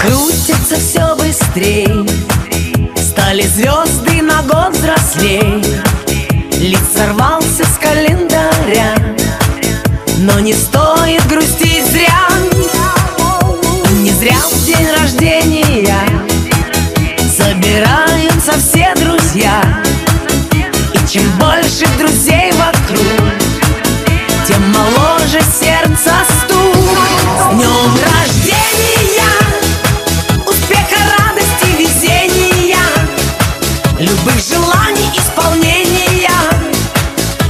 крутится все быстрей, стали звезды на год взрослей. Лист сорвался с календаря, но не стоит грустить зря. Не зря в день рождения собираются все друзья. И чем больше друзей вокруг, тем моложе сердце стук. С днем рождения, успеха, радости, везения, любых желаний исполнения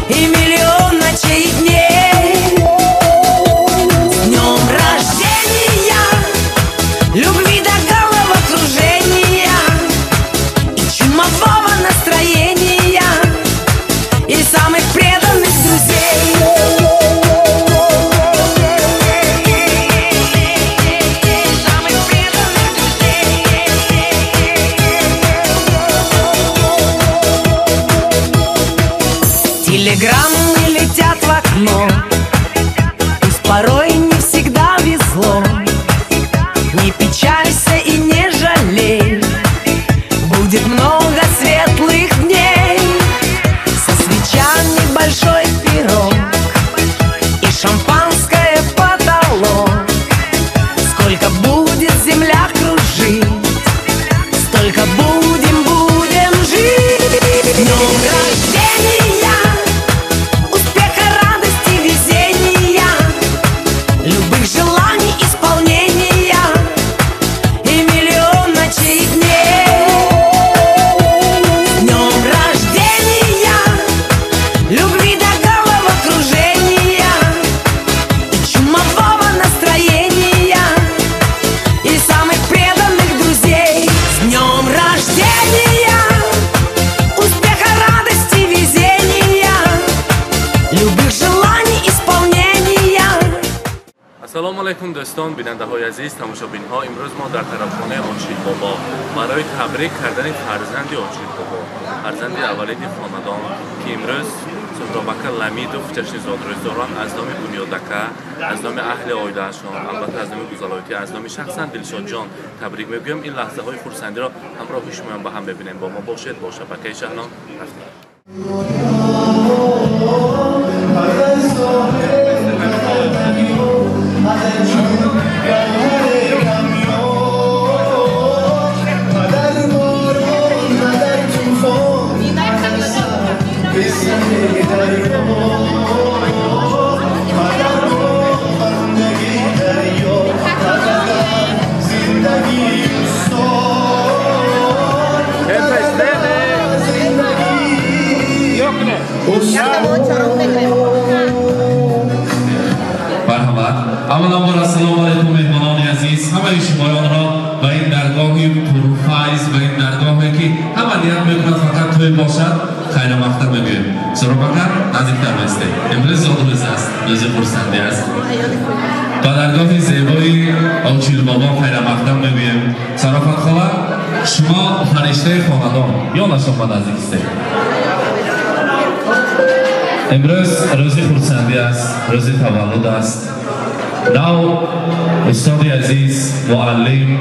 и миллион ночей и дней. С днем рождения, любви до головокружения и чумового настроения и самых преданных друзей. Телеграммы летят в окно, пусть порой не всегда везло. Не печалься и не жалей, будет много светлых дней. Со свечами большой пирог и шампанское потолок. Сколько будет земля кружить, столько будем жить. С днем рождения, успеха, радости, везения, любых желаний исполнения и миллион ночей и дней. С днем рождения, любви до головокружения и чумового настроения и самых преданных друзей. С днем рождения, успеха, радости, везения, любых желаний исполнения. السلام علیکم دوستان، بیننده های عزیز، تماشابین ها. امروز ما در طرفخانه آنشید بابا برای تبریک کردن فرزند آنشید بابا، فرزند اولین خاندان که امروز سهرابکر لمیدوف جشن زادروز دارند، از نام بنیادکه، از نام اهل عایله‌شان، البته از نام گزالایتی، از نام شخصا دلشاد جان تبریک میگویم. این لحظه های خرسندی را همراه شما با هم ببینیم. با ما باشید. با شبکه شهنام رفتیم. اولا السلام علیکم مهمانان عزیز، همه شمایان را به این درگاهی پرفیض، به این درگاهی که همه نیت میکند فقط توی باشد خیر مقدم میگویم. سهرابکر نزدیکتر بایستید. امروز زادروز است، روز خرسندی است. به درگاه زیبای آنشید بابا خیر مقدم میگویم. سرافت خاله، شما فرشته خاندان یا نشان به نزدیک استید. امروز روز خرسندی است، روز تولد است. نو استاد عزیز معلم،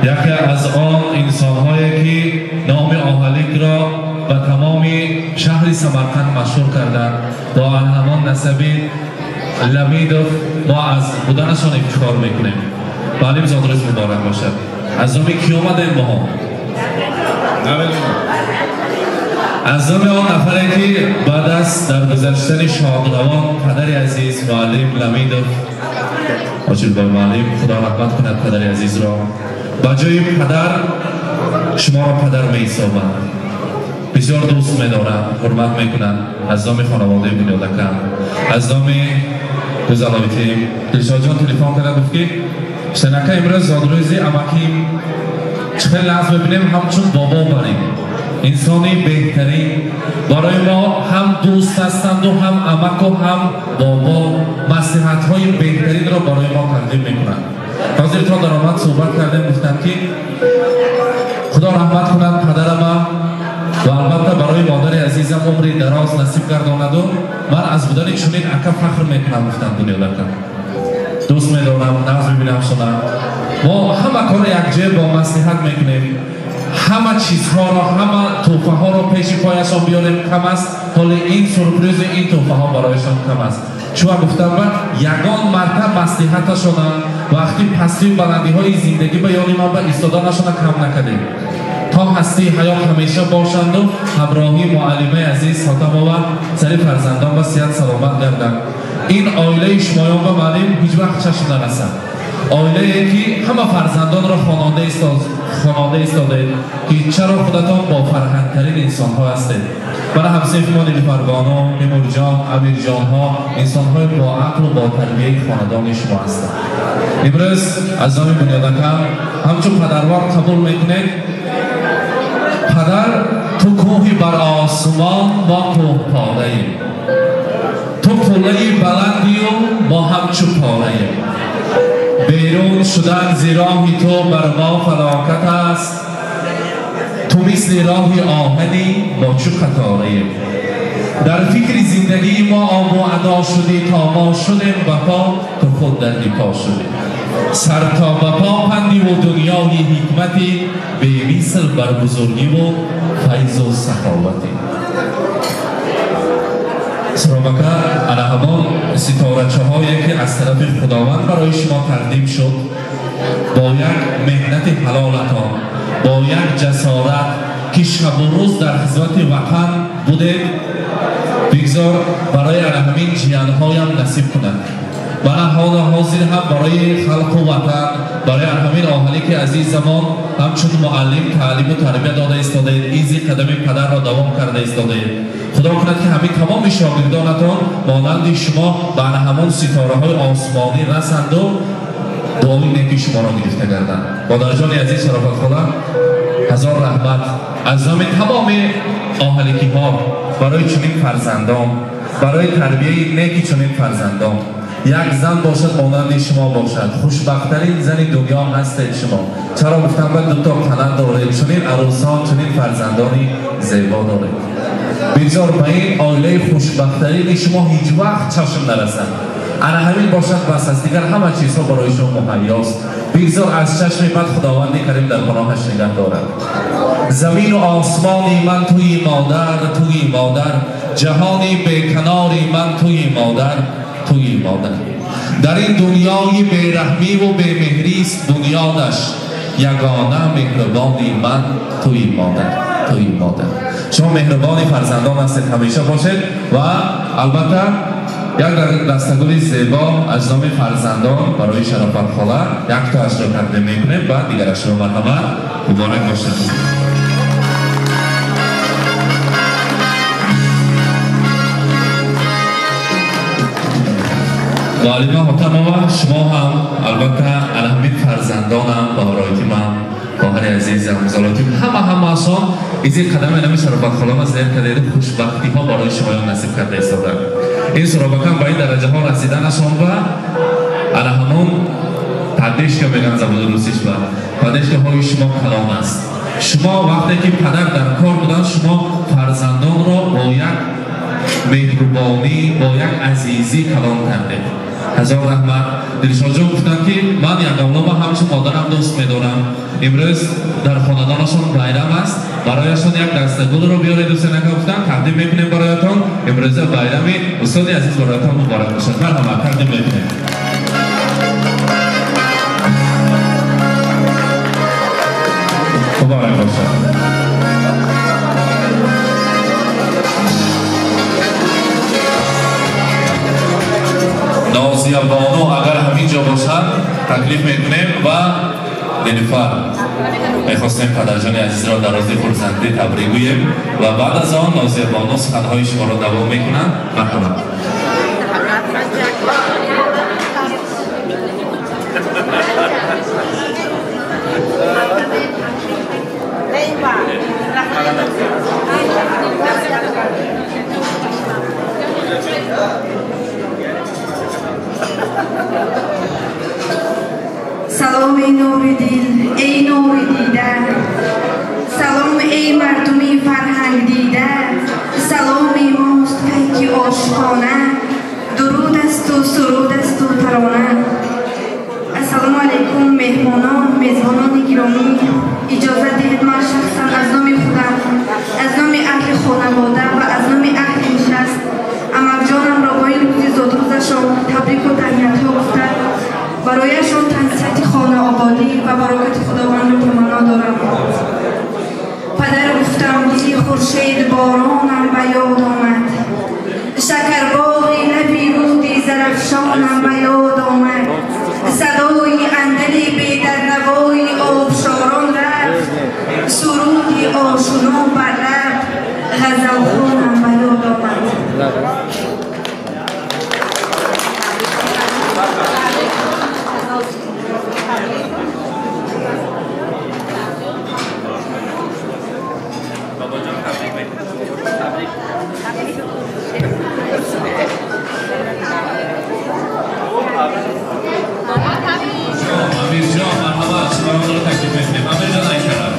یکی از آن انسان‌هایی که نام آهلیگ را به تمام شهر سمرقند مشهور کردند. با همان نسبی لمیدوف ما از بودنشان افتخار میکنیم. معلم زادروز مبارک باشد. از نام کی آمدیم ما ها؟ از نام آن نفری که بعد از درگذشتن شادروان پدر عزیز معلم لمیدوف آنشید بابا معلم، خدا رحمت کند پدر عزیز را. با جای پدر شما را پدر می حسابند، بسیار دوست می دارند، حرمت می کنند. از نام خانواده بنیادکه، از نام گزالایتی، دلشاد جان تلفن کرد گفت که شنکه امروز زادروزی اماکی چه لحظه ببینیم همچون بابا بریم. انسانی بهترین برای ما هم دوست هستند و هم امک و هم بابا مصلحت های بهترین را برای ما تقدیم میکنند. حاضرتان در آمد صحبت کردیم، گفتند که خدا رحمت کند پدر ما و البته برای مادر عزیزم عمری دراز نصیب گرداند و من از بودن چنین اکا فخر میکنم. گفتند دنیا لکن دوست می‌دارم، ناز می‌بینم شدن. ما همه کار یک جای با مصلحت میکنیم. همه چیزها را، همه توفه ها را پیش پایشان بیاریم کم است. حالا این سورپریز این توفه ها برایشان کم است. چون گفتم با یگان مرتب مصلحتشان وقتی پستی بلندی های زندگی بیانیم ما به ایستادنشان کم نکردیم. تا هستی حیات همیشه باشند و همراهی معلمه عزیز حاتم و سری فرزندان و صحت سلامت گردند. این عائله شمایان و معلم هیچ وقت چشم نرسند. عائله که همه فرزندان را خواننده ایستاده که چرا خودتان با فرهنگ‌ترین انسان‌ها هستید. برای همسایه ما نیلوفربانو، میمور جان، امیر جان ها انسان‌های با عقل و با تربیه خاندان شما هستند. امروز از نام بنیادکم همچون پدروار قبول میکنید. پدر تو کوهی بر آسمان با کوه پاره‌ای، تو قلعه‌ای بلندی و ما همچو پاره‌ای. بیرون شدن زی راهی تو بر ما فلاکت است، تو مثل راهی آهنی با چو قطاره‌ای. در فکر زندگی ما آب و ادا شدی تا ما شدیم بپا، تو خود در پا شدی. سر تا بپا پندی و دنیای حکمتی، به مثل بر بزرگی و فیض و سخاوتی. سرابکر انا همان ستارچه هایی که از طرف خداوند برای شما تقدیم شد با یک مهنت حلالتان، با یک جسارت که شب و روز در خدمت وطن بوده، بگذار برای همین جیانهایم نصیب کنند. برای حال حاضر هم برای خلق و وطن، برای همین آهلی که عزیز زمان همچون معلم تعلیم و تربیت داده ایستاده، ایزی قدم پدر را دوام کرده ایستاده. خدا کند که همین تمام شاگردانتان مانند شما به همان ستاره های آسمانی رسند و دعای نیکی شما را گرفته گردند. با جان عزیز شرافت خدا هزار رحمت از نام تمام آهلکی ها برای چنین فرزندان، برای تربیه نیکی چنین فرزندان. یک زن باشد مانند شما باشد، خوشبخت‌ترین زن دنیا هستید شما. چرا گفتم باید دو تا تنه دارید، چنین عروسان، چنین فرزندانی زیبا دارید. بگذار به این عائله خوشبخت‌ترین شما هیچ وقت چشم نرسند. انا همین باشد بس است، دیگر همه چیزها برای شما مهیاست. بگذار از چشم بد خداوند کریم در پناهش نگه دارد. زمین و آسمانی من توی مادر، توی مادر، جهانی بیکناری من توی مادر، توی مادر. در این دنیای بیرحمی و بیمهری است بنیادش، یگانه مهربانی من توی مادر، توی مادر. شما مهربانی فرزندان هستید، همیشه باشید. و البته یک دستگل زیبا از نام فرزندان برای شرافت خاله یک تا اش را تقدیم میکنیم و دیگرش را مرحبا مبارک باشد. معلمه حاتم و شما هم البته الهمین فرزندانم با رایتی من خواهر عزیزم مزالاتیم همه آسان ایزی قدم اینمی شرافت خالام از لیر کدیر خوشبختی ها برای شما نصیب کرده ایستادن. این سرابکم با این درجه ها رسیدنشان و انا همون پدش که میگن زبان روسیش و پدش که های شما کلام است. شما وقتی که پدر در کار بودن شما فرزندان را با یک مهربانی، با یک عزیزی کلام کرده. هزار رحمت. دلشان جان گفتن که من یک اولام همچون مادرم دوست میدارم. امروز در خاندانشان بیرم است، برایشان یک دسته گل رو بیارید دوست نگفتن تقدیم میکنیم برایتان. امروز بیرمی استاد عزیز برایتان مبارک باشد. مرحبا تقدیم میکنیم. مبارک باشد. نازیه بانو اگر همینجا باشد تکلیف میکنیم و نیلوفر میخواستیم پدرجان عزیز را در روز فرزندی تبریک گوییم و بعد از آن نازیه بانو سخنهای شما را دوام میکنند. مرحبا. سلام ای نور دل، ای نور دیده، سلام ای مردمی فرهنگ دیده، سلام ماست پیک آشقانه، درود است و سرود است و ترانه. آبادی و برکت خداوند رو تمنا دارم. پدر گفتم دیدی خورشید بارانم به یاد آمد، شکرباغی لبی رودی زرفشانم به یاد آمد، صدای اندلی بی در نوای آبشاران رفت، سرودی آشنا بر لب غزلخوانم به یاد آمد. امیر جان مرحبا، شما رو تکلیف می‌کنیم. امیر جان ایکرام.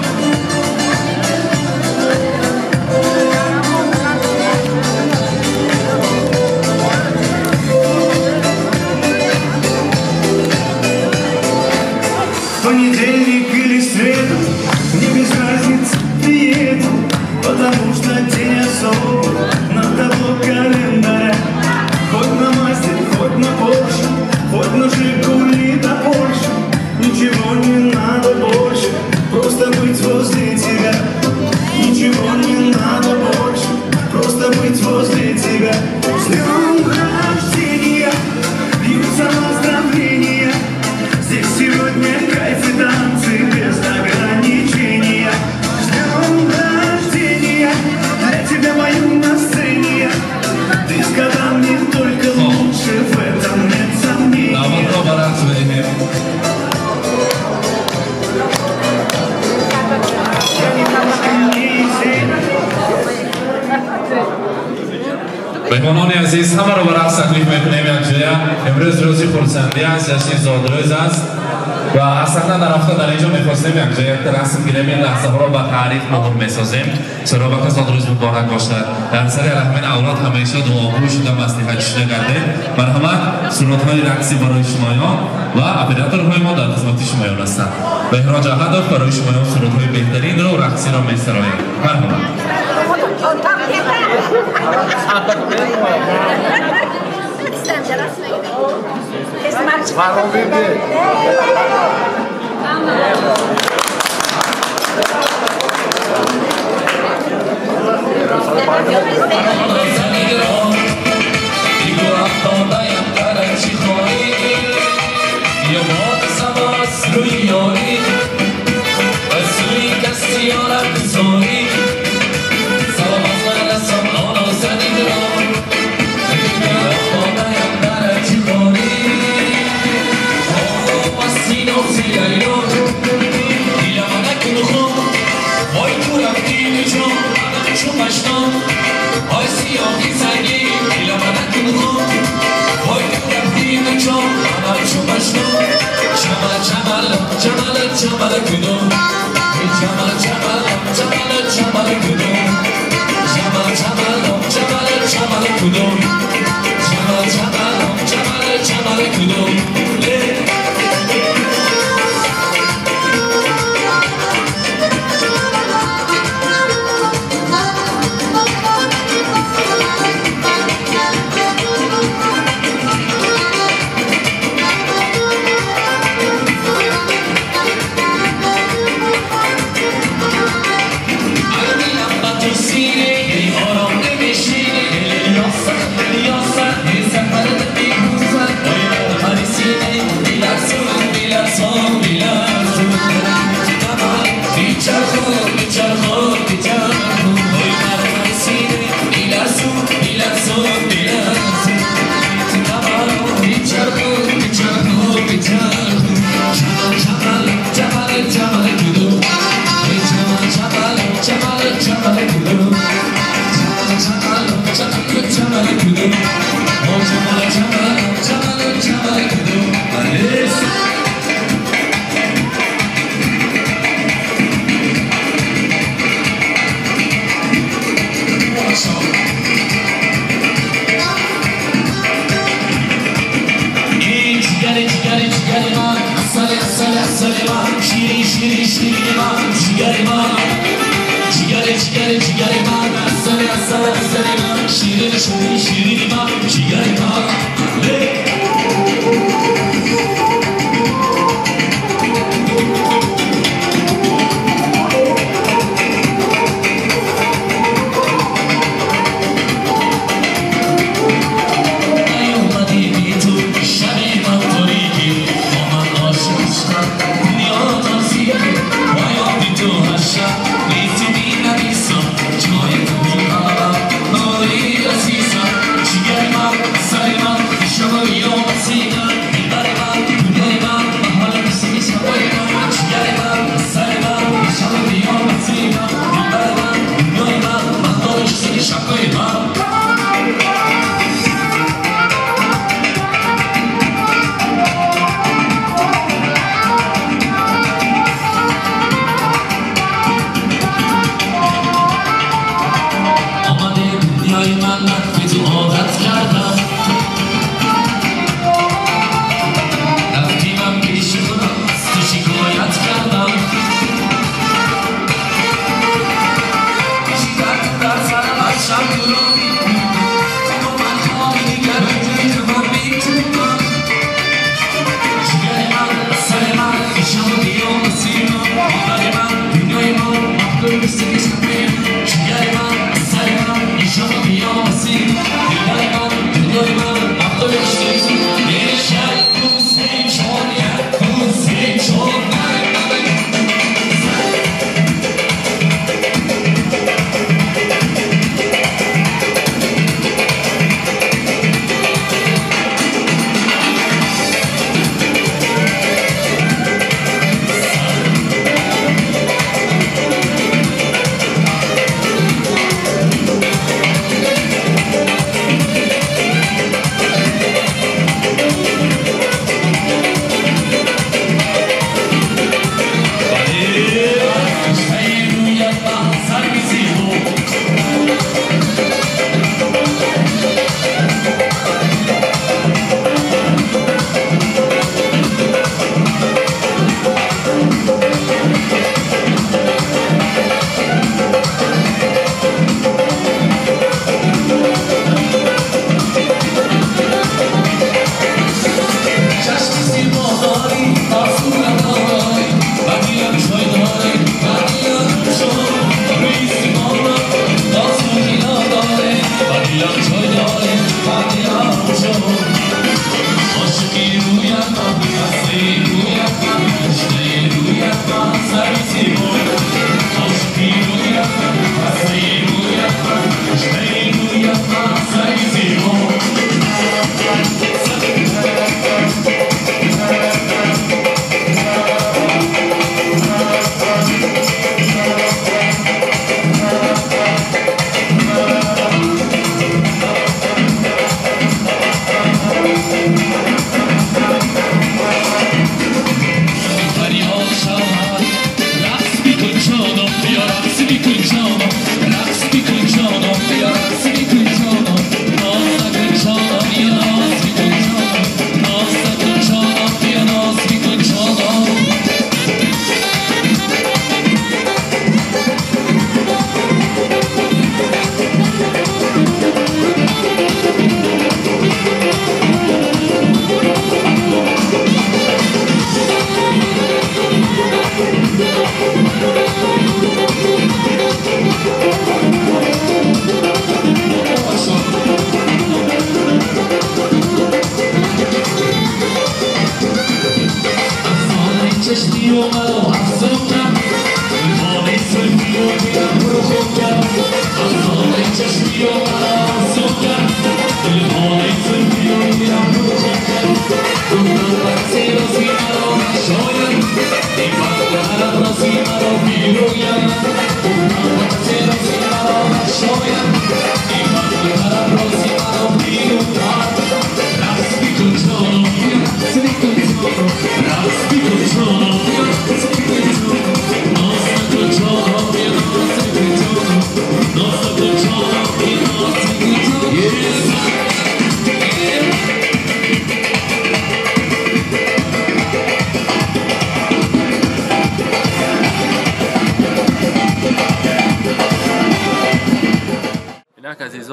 Понедельник или среду, мне без разницы, приеду, потому что день особый на табло календаря. Хоть на Мазде, хоть на Порше, хоть на Жигули до Польши, ничего не надо больше, просто быть возле тебя. Ничего не надо больше, просто быть возле тебя. С днем рождения, льются поздравления, здесь сегодня кайф и танцы без ограничения. С днем рождения, для тебя пою на сцене. Ты с годами только лучше, в этом нет сомнений. مهمانان عزیز همه رو به رقص تکلیف میکنیم یک جایه. امروز روزی خرسندی است، جشن زادروز است و اصلا در هفته در اینجا میخواستیم یک جایه رقص گیریم. این لحظه ها رو به تاریخ مهم میسازیم. سرابق زادروز مبارک باشد. در سر رحمین اولاد همیشه دعاگو شده مصلحت شده کرده. مرحمت سنت‌های رقصی برای شمایان و اپراتورهای ما در خدمت شمایان هستند. به احراج هدف برای شمایان سنت‌های بهترین رو رقصی را می‌سراییم. مرحمت.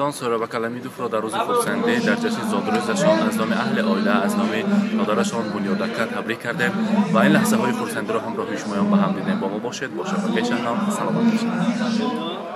عزیزان سورا و کلمیدوف را در روز خورسنده در جشن زادروزشان از نام اهل عائله از نام مادرشان بنیادکر تبریک کردیم و این لحظه های خورسنده را همراه شمایان به هم دیدیم. با ما باشید. با شفقت شهنام سلامت باشید.